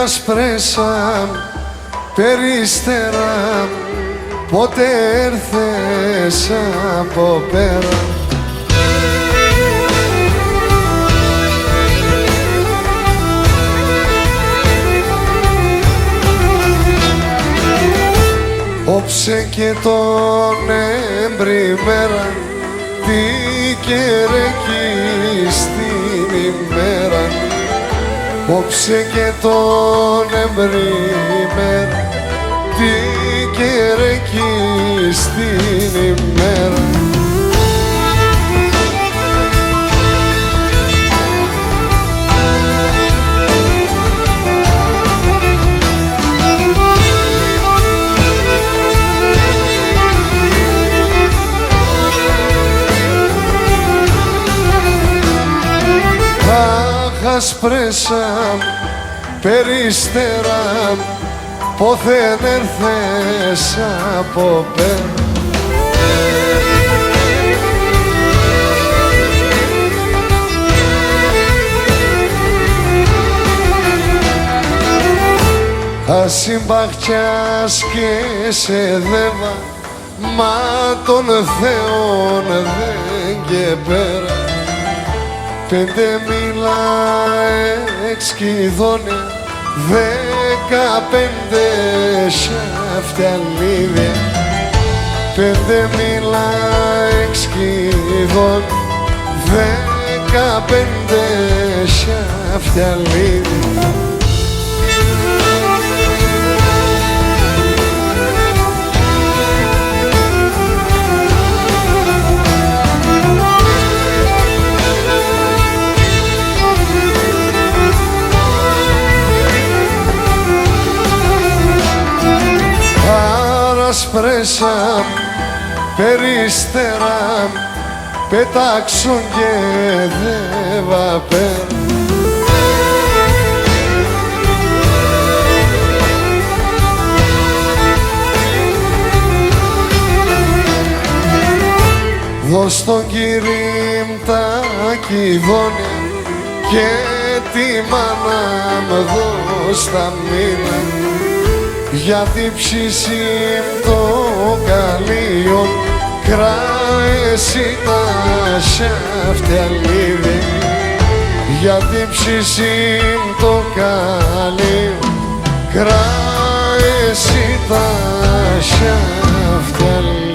Ασπρέσαμ, περίστεραμ, πότε έρθες από πέρα. Όψε και τον εμπριμέρα, τι καιρεκεί στην ημέρα. Όψε και τον εμπριμέρα, τι καιρεκεί στην ημέρα. Ασπρέσαμ, περίστεραμ, πόθεν έρθες από πέρα. Ασυμπαχτιάς και σε δέβα, μα των Θεών δεν και πέρα. 5 μήλα εξκηδόνια, 15 σαφτιαλίδια. 5 μήλα εξκηδόνια, 15 σαφτιαλίδια. Ασπρέσαμ, περίστεραμ, πετάξουν και δέβα πέρα. Δώσ' τον Κυρίμ τα κηδόνια και τη μάνα μ' δώσ' τα μήνα. Γιατί ψήσιμ το καλύον, κράεσαι τα σαφτιαλίδι. Γιατί ψήσιμ το καλύον, κράεσαι τα σαφτιαλίδι.